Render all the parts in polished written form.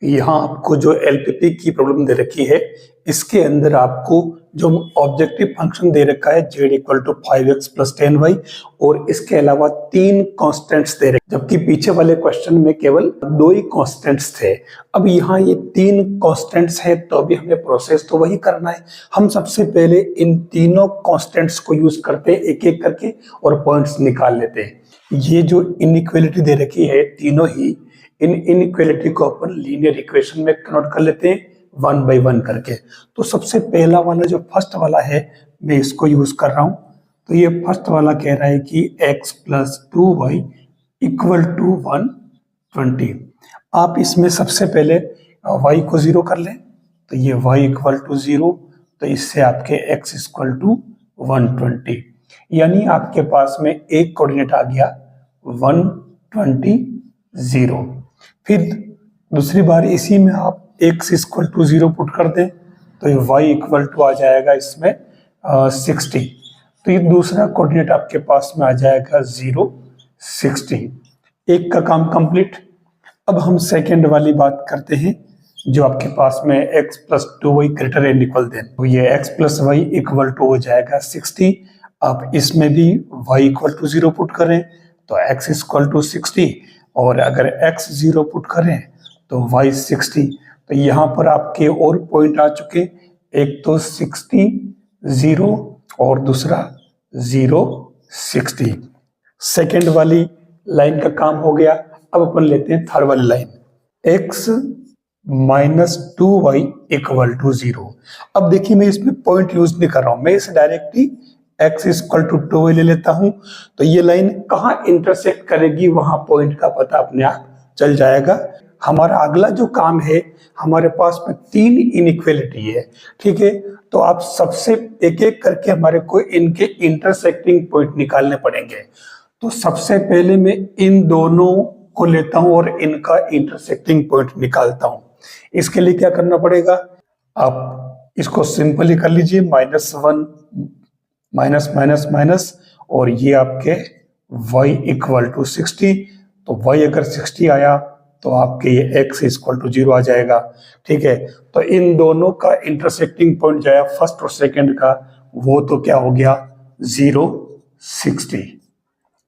यहाँ आपको जो एलपीपी की प्रॉब्लम दे रखी है, इसके अंदर आपको जो ऑब्जेक्टिव फंक्शन दे रखा है z equal to 5x plus 10y और इसके अलावा 3 कांस्टेंट्स दे रखे, जबकि पीछे वाले क्वेश्चन में केवल 2 ही कांस्टेंट्स थे। अब यहाँ ये 3 कांस्टेंट्स है तो अभी हमें प्रोसेस तो वही करना है। हम सबसे पहले इन तीनों कांस्टेंट्स को यूज करते हैं एक एक करके और पॉइंट्स निकाल लेते हैं। ये जो इनइक्वालिटी दे रखी है तीनों ही, इन इनइक्वालिटी को अपन लीनियर इक्वेशन में कन्वर्ट कर लेते हैं 1 बाई 1 करके। तो सबसे पहला वाला जो फर्स्ट वाला है मैं इसको यूज कर रहा हूं। तो ये फर्स्ट वाला कह रहा है कि x plus 2y equal to 120। आप इसमें सबसे पहले y को 0 कर लें, तो ये y इक्वल टू 0, तो इससे आपके x इक्वल टू 120, यानी आपके पास में एक कोऑर्डिनेट आ गया 120। फिर दूसरी बार इसी में आप x इक्वल टू 0 पुट कर दें, तो ये y इक्वल टू आ जाएगा इसमें 60। तो ये दूसरा कोऑर्डिनेट आपके पास में आ जाएगा 0, 60। एक का काम कंप्लीट। अब हम सेकेंड वाली बात करते हैं जो आपके पास में x plus 2y greater and equal than, तो ये x plus y equal to हो जाएगा 60। आप इसमें भी y इक्वल टू 0 पुट करें तो x इक्वल टू 60, और अगर x 0 पुट करें तो y 60। तो यहाँ पर आपके और पॉइंट आ चुके, एक तो 60 0 और दूसरा 0 60। सेकेंड वाली लाइन का काम हो गया। अब अपन लेते हैं थर्ड वाली line, x minus 2y equal to 0। अब देखिए मैं इसमें पॉइंट यूज नहीं कर रहा हूं, मैं इसे directly x equal to 2y ले लेता हूं। तो ये लाइन कहाँ इंटरसेक्ट करेगी वहां पॉइंट का पता अपने आप चल जाएगा। हमारा अगला जो काम है, हमारे पास में 3 इनइक्वालिटी है, ठीक है। तो आप सबसे एक एक करके हमारे को इनके इंटरसेक्टिंग पॉइंट निकालने पड़ेंगे। तो सबसे पहले मैं इन दोनों को लेता हूं और इनका इंटरसेक्टिंग पॉइंट निकालता हूं। इसके लिए क्या करना पड़ेगा, आप इसको सिंपली कर लीजिए, -1 माइनस माइनस माइनस, और ये आपके y इक्वल टू 60। तो y अगर 60 आया तो आपके ये x इक्वल टू 0 आ जाएगा, ठीक है। तो इन दोनों का इंटरसेक्टिंग पॉइंट जो है फर्स्ट और सेकंड का, वो तो क्या हो गया 0, 60,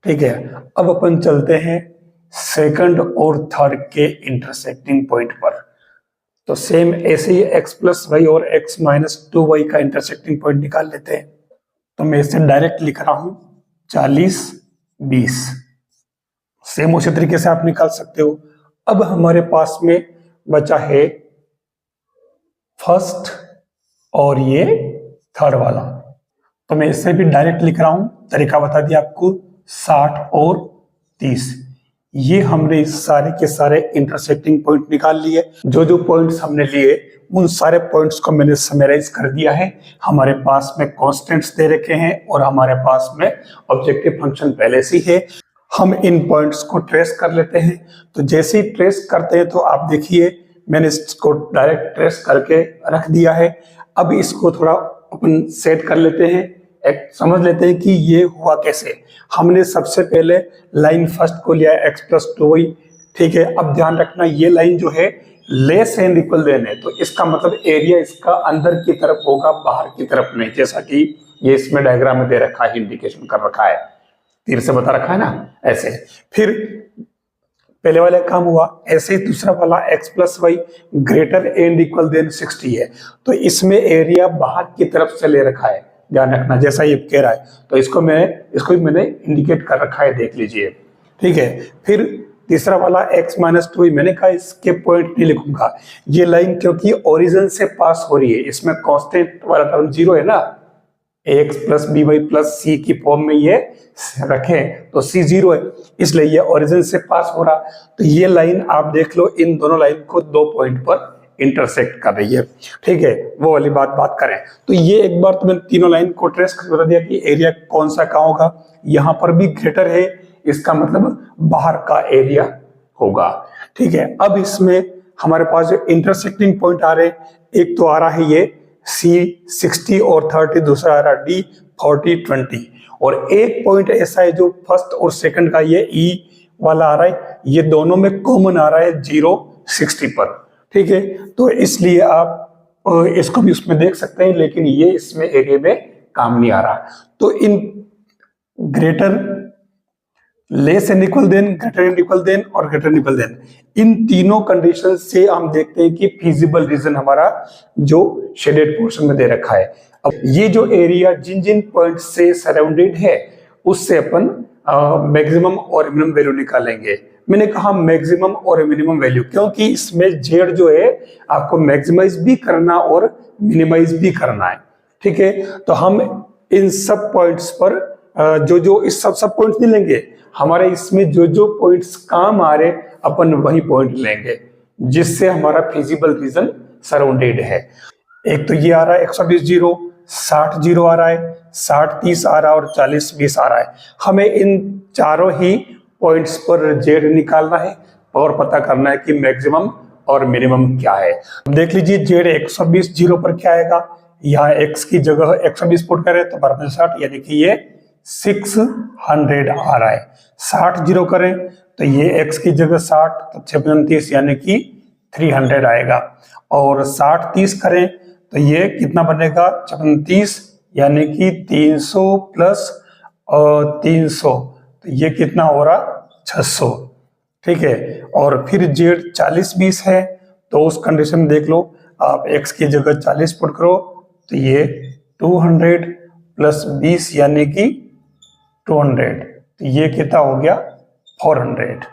ठीक है। अब अपन चलते हैं सेकंड और थर्ड के इंटरसेक्टिंग पॉइंट पर। तो सेम ऐसे ही x प्लस वाई और x माइनस 2y का इंटरसेक्टिंग पॉइंट निकाल लेते हैं। तो मैं इसे डायरेक्ट लिख रहा हूं 40, 20। सेम उसी तरीके से आप निकाल सकते हो। अब हमारे पास में बचा है फर्स्ट और ये थर्ड वाला, तो मैं इसे भी डायरेक्ट लिख रहा हूं, तरीका बता दिया आपको, 60 और 30। ये हमने सारे के सारे इंटरसेक्टिंग पॉइंट निकाल लिए। जो जो पॉइंट्स हमने लिए उन सारे पॉइंट्स को मैंने समराइज कर दिया है। हमारे पास में कांस्टेंट्स दे रखे हैं और हमारे पास में ऑब्जेक्टिव फंक्शन पहले से ही है। हम इन पॉइंट्स को ट्रेस कर लेते हैं। तो जैसे ही ट्रेस करते हैं तो आप देखिए मैंने इसको डायरेक्ट ट्रेस करके रख दिया है। अब इसको थोड़ा अपन सेट कर लेते हैं, एक समझ लेते हैं कि ये हुआ कैसे। हमने सबसे पहले लाइन फर्स्ट को लिया x प्लस 2y, ठीक है। अब ध्यान रखना ये लाइन जो है लेस एंड इक्वल देन है, तो इसका मतलब एरिया इसका अंदर की तरफ होगा, बाहर की तरफ नहीं, जैसा कि ये इसमें डायग्राम में दे रखा है, इंडिकेशन कर रखा है, तीर से बता रखा है ना, ऐसे। फिर पहले वाला काम हुआ, ऐसे ही दूसरा वाला x plus y greater and equal than 60 है, तो इसमें एरिया बाहर की तरफ से ले रखा है, ध्यान रखना, जैसा ये कह रहा है। तो इसको मैंने इंडिकेट कर रखा है, देख लीजिए, ठीक है। फिर तीसरा वाला x माइनस 2, मैंने कहा इसके पॉइंट नहीं लिखूंगा, ये लाइन क्योंकि ओरिजिन से पास हो रही है, इसमें कांस्टेंट वाला टर्म 0 है ना, ax plus b y plus c की फॉर्म में ये रखें तो c 0 है, इसलिए ये ओरिजिन से पास हो रहा। तो ये लाइन आप देख लो, इन दोनों लाइन को 2 पॉइंट पर इंटरसेक्ट कर रही है, ठीक है। वो वाली बात करें तो ये एक बार तो मैंने तीनों लाइन को ट्रेस कर बता दिया कि एरिया कौन सा कहाँ होगा। यहाँ पर भी ग्रेटर है, इसका मतलब बाहर का एरिया होगा, ठीक है। अब इसमें हमारे पास जो इंटरसेक्टिंग पॉइंट आ रहे हैं, एक तो आ रहा है ये C 60 और 30, दूसरा आ रहा है D 40, 20, और एक पॉइंट ऐसा है जो फर्स्ट और सेकंड का ये E वाला आ रहा है, ये दोनों में कॉमन आ रहा है 0, 60 पर, ठीक है, तो इसलिए आप इसको भी उसमें देख सकते हैं, लेकिन ये इसमें एरिया में काम नहीं आ रहा। तो इन greater, less and equal than, greater and equal than और ग्रेटर एंड इक्वल देन, इन तीनों कंडीशन से हम देखते हैं कि फीजिबल रीजन हमारा जो शेडेड पोर्शन में दे रखा है। अब ये जो एरिया जिन जिन पॉइंट से सराउंडेड है उससे अपन मैक्सिमम और मिनिमम वैल्यू निकालेंगे। मैंने कहा मैक्सिमम और मिनिमम वैल्यू क्योंकि इसमें जेड जो है आपको मैक्सिमाइज भी करना और मिनिमाइज भी करना है। ठीक है, तो हम इन सब पॉइंट्स पर जो इस सब पॉइंट्स नहीं लेंगे, हमारे इसमें जो पॉइंट्स काम आ रहे अपन वही पॉइंट लेंगे जिससे हमारा फिजिबल रीजन सराउंडेड है। एक तो ये आ रहा है 120 जीरो, 60 जीरो आ रहा है, 60 30 आ रहा है और 40 20 आ रहा है। हमें इन चारों ही पॉइंट्स पर जेड निकालना है और पता करना है कि मैक्सिमम और मिनिमम क्या है। देख लीजिए जेड 120 जीरो पर क्या आएगा, यहाँ x की जगह 120 पुट करें तो बराबर 60, यानी कि ये 600 आ रहा है। 60 जीरो करें तो ये x की जगह 60 तो 6 यानी कि 300 आएगा, और 60 30 करें तो ये कितना बनेगा 36 यानी कि 300 प्लस 300 तो ये कितना हो रहा 600। ठीक है, और फिर जेड 40 20 है तो उस कंडीशन में देख लो आप x की जगह 40 पुट करो तो ये 200 प्लस 20 यानी कि 200 तो ये कितना हो गया 400।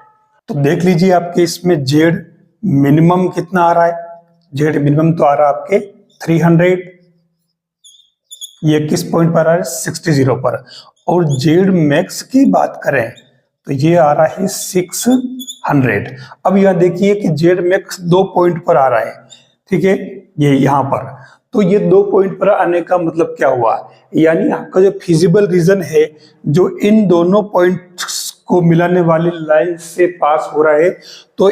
तो देख लीजिए आपके इसमें जेड मिनिमम कितना आ रहा है, जेड मिनिमम तो आ रहा है आपके 300, ये किस पॉइंट पर आ रहा है 60 जीरो पर, और जेड मैक्स की बात करें तो ये आ रहा है 600। अब यह देखिए कि जेड मैक्स 2 पॉइंट पर आ रहा है। ठीक है, ये यहाँ पर, तो ये 2 पॉइंट पर आने का मतलब क्या हुआ, यानी आपका जो फिजिबल रीजन है जो इन दोनों पॉइंट्स को मिलाने वाली लाइन से पास हो रहा है, तो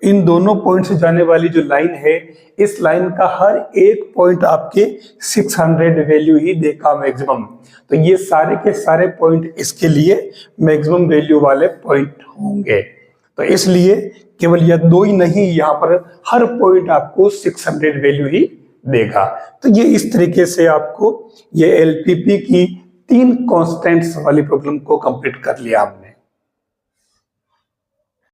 इन दोनों पॉइंट से जाने वाली जो लाइन है इस लाइन का हर एक पॉइंट आपके 600 वैल्यू ही देगा मैक्सिमम। तो ये सारे के सारे पॉइंट इसके लिए मैक्सिमम वैल्यू वाले पॉइंट होंगे। तो इसलिए केवल यह 2 ही नहीं, यहाँ पर हर पॉइंट आपको 600 वैल्यू ही देगा। तो ये इस तरीके से आपको ये एलपीपी की 3 कांस्टेंट्स वाली प्रॉब्लम को कंप्लीट कर लिया हमने।